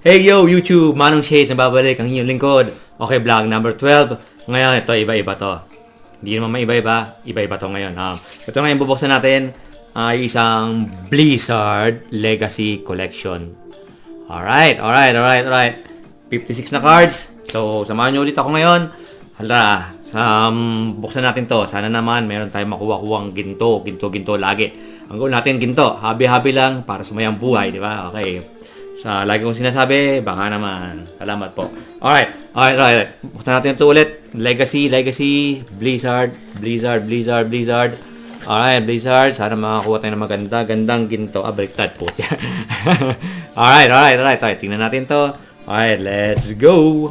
Hey yo, YouTube! Manong Shades, nababalik ang inyong lingkod. Okay, vlog number 12. Ngayon, ito, iba-iba to. Hindi naman maiba-iba, iba-iba to ngayon. Ito ngayon, bubuksan natin ay isang Blizzard Legacy Collection. Alright. 56 na cards. So, samahan nyo ulit ako ngayon. Hala, buksan natin to. Sana naman meron tayong makuha-kuhang ginto lagi. Ang goal natin ginto, habi-habi lang para sumayang buhay, di ba? Okay. Sa lagi kong sinasabi, baka naman. Salamat po. Alright. Buksan natin ito ulit. Legacy, Blizzard. Alright, Blizzard. Sana makakuha tayo ng gandang ginto. Baliktad po. Alright. Tingnan natin to. Alright, let's go.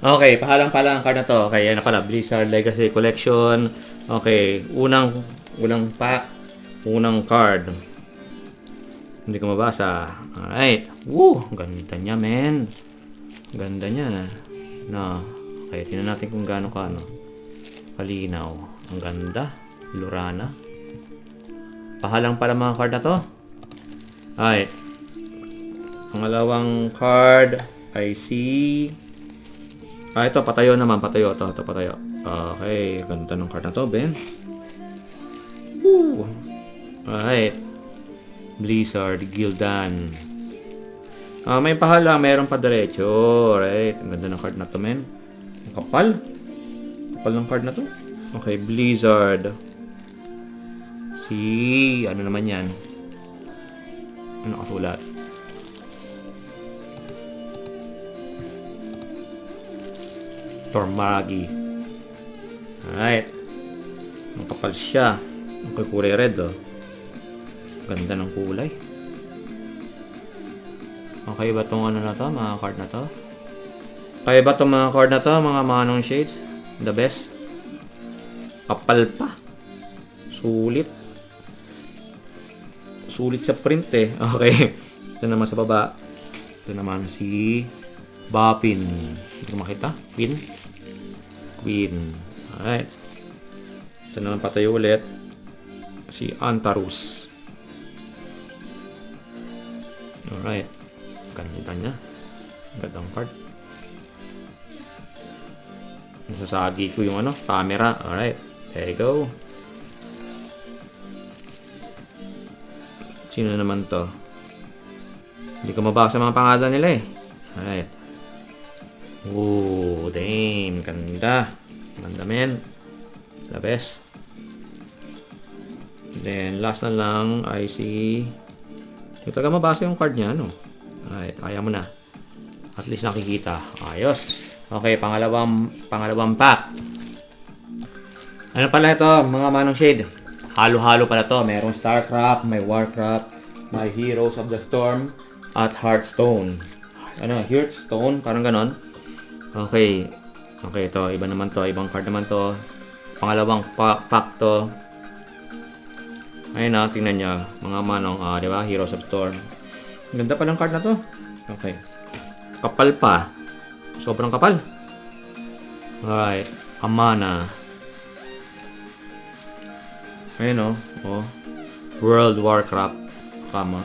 Okay, pahalang card na to. Okay, yan na pala. Blizzard Legacy Collection. Okay, unang pack. Unang card. Hindi ko mabasa. Alright. Ganda niya, men. Ganda niya. No. Okay, tingnan natin kung gaano kalinaw. Ang ganda. Lorana. Pahalang pala mga card na to. Alright. Pangalawang card, I see. Ito, patayo naman. Patayo. Ito, patayo. Okay, ganda ng card na to, Ben. Alright. Blizzard, Gildan. May pahala, mayroon pa diretso. Right. Ang ganda ng card na to, men. Ang kapal. Kapal ng card na to. Okay, Blizzard. Ano naman yan? Ano kasulat? Tormagi. Alright. Ang kapal siya. Ang kulay red, oh. Ganda ng kulay. Okay ba itong na to, mga card na to? Okay ba itong mga card na to, mga Manong Shades? The best. Kapal pa. Sulit. Sulit sa print eh. Okay. Ito naman sa baba. Ito naman si Bapin. Hindi ko makita. Queen. Alright. Ito naman patayo ulit. Si Antarus. Alright. Ganda niya. Gandang card. Nasasagi ko yung camera. Alright. There you go. Sino naman to? Hindi ko mabasa mga pangalan nila eh. Alright. Damn. Ganda. Ganda, men. The best. Then, last na lang, I see. Hindi talaga mabasa yung card niya, Alright, kaya mo na. At least nakikita. Ayos. Okay, pangalawang pack. Ano pala ito, mga Manong Shade? Halo-halo pala to. Merong Starcraft, may Warcraft, may Heroes of the Storm, at Hearthstone. Hearthstone? Parang ganon. Okay, ito. Iba naman to. Ibang card naman to. Pangalawang pack to. Ayun tingnan nyo. Mga Manong, di ba? Heroes of Storm. Ganda pa ng card na to. Okay. Kapal pa. Sobrang kapal. Alright. Amana. Ayun World Warcraft. Kama.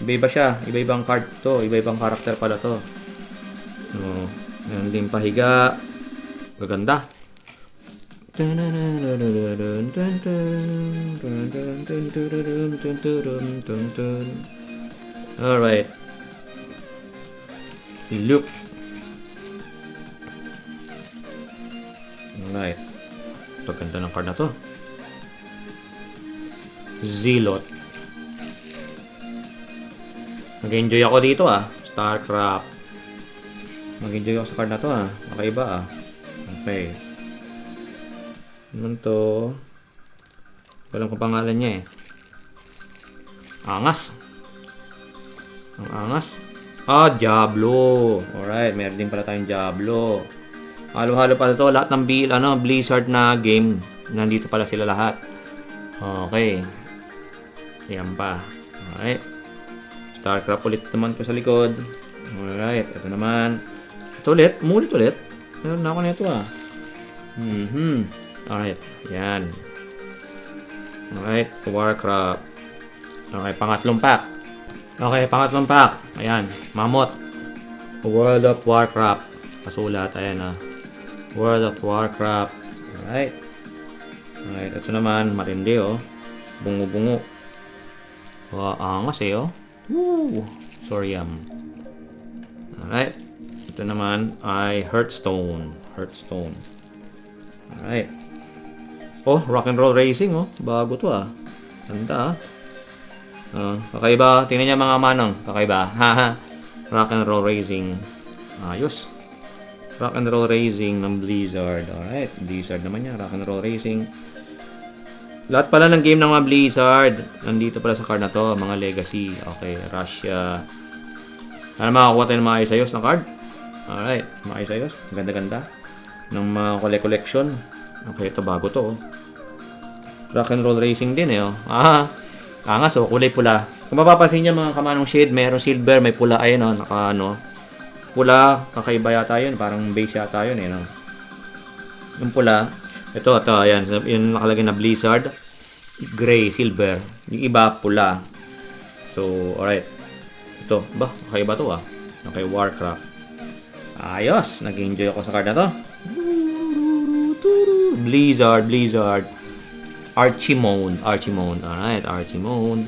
Iba-iba siya. Iba-ibang card to. Iba-ibang karakter pala to. Meron din pahiga. Gaganda. Alright. Look. Alright. Ito, ganda ng card na to. Zealot. Mag-enjoy ako dito Starcraft. Mag-enjoy ako sa card na to Kakaiba Okay. Ano to? Walang kung pangalan niya Angas. Ang angas. Diablo. Alright, meron din pala tayong Diablo. Halo-halo pala to. Lahat ng Blizzard na game. Nandito pala sila lahat. Okay. Yan pa. Alright. Starcraft ulit naman ko sa likod. Alright. Ito naman. Ito ulit. Umulit ulit. Meron na ako nito Alright. Yan. Alright. Warcraft. Okay. Pangatlong pack. Okay, pangatlong pack. Ayan, Mammoth. World of Warcraft. Pasulat, ayan ah. World of Warcraft. Alright. Alright, ito naman, matindi oh. Bungo-bungo. Angas eh oh. Woo! Sorium. Alright. Ito naman ay Hearthstone. Hearthstone. Alright. Oh, Rock'n'Roll Racing oh. Bago to ah. Ganda ah. Kakaiba. Tingnan niya mga manong. Kakaiba. Haha. Rock'n'Roll Racing. Ayos. Rock'n'Roll Racing ng Blizzard. Alright. Blizzard naman yan. Rock'n'Roll Racing. Lahat pala ng game ng mga Blizzard. Nandito pala sa card na to. Mga legacy. Okay. Russia. Ano makakuha tayo ng mga ayos-ayos na card? Alright. Mga ayos-ayos. Ganda-ganda. Ng mga collection. Okay. Ito bago to. Rock'n'Roll Racing din eh. Angas oh. Kulay pula. Kung mapapansin niyo mga kamanong shade, mayroong silver, may pula. Ayun oh. Naka ano. Pula. Kakaiba yata yun. Parang base yata yun eh. No? Yung pula. Ito. Ayan. Yung nakalagay na Blizzard. Gray, silver. Yung iba, pula. So, alright. Ito. Kakaiba to ah. Okay, Warcraft. Ayos. Nag-enjoy ako sa card na to. Blizzard. Archimone. Alright, Archimone.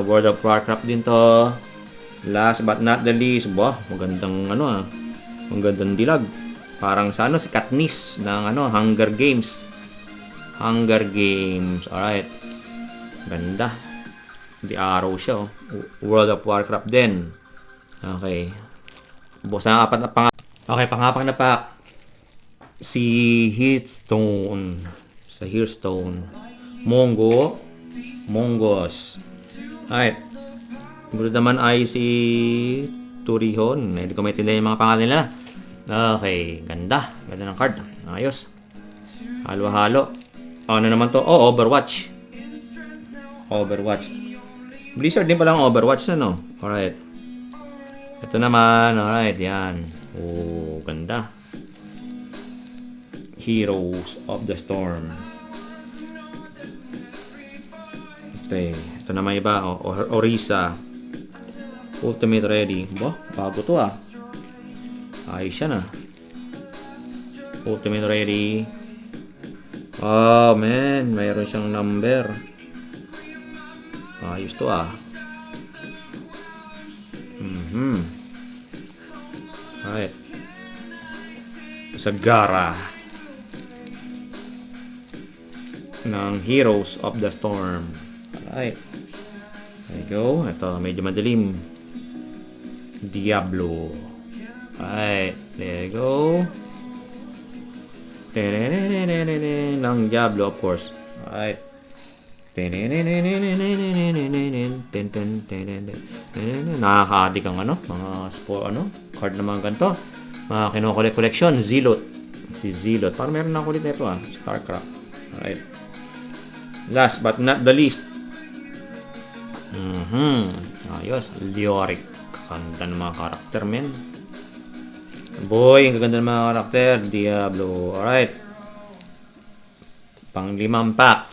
World of Warcraft din to. Last but not the least. Magandang ano ah. Magandang dilag. Parang sa ano, si Katniss ng ano, Hunger Games. Alright. Ganda. The arrow siya oh. World of Warcraft din. Okay. Pangapat na pack. Si Hearthstone. Sa Hearthstone. Mongos. Alright. Gulo naman ay si Turihon. Hindi ko maintindihan yung mga pangalan nila. Okay. Ganda ng card. Ayos. Halo-halo. Ano naman to? Overwatch. Blizzard din palang Overwatch na no? Alright. Ito naman. Alright. Yan. Ganda. Heroes of the Storm. Okay. Ito naman iba. Orisa. Ultimate Ready. Bago to ah. Ayos siya na. Ultimate Ready. Oh man. Mayroon siyang number. Ayos to ah. Alright. Sagara. Ng Heroes of the Storm. Alright. There you go. Ito, medyo madilim. Diablo. Alright. There you go. Ng Diablo, of course. Alright. Nakaka-addict ang ano, mga card na mga ganito. Mga kino-collection. Zealot. Si Zealot. Parang meron na ulit ito ah. Starcraft. Alright. Last but not the least. Ayos. Leoric. Ganda ng mga karakter, men. Boy, ang gaganda ng mga karakter. Diablo. Alright. Pang-limang pack.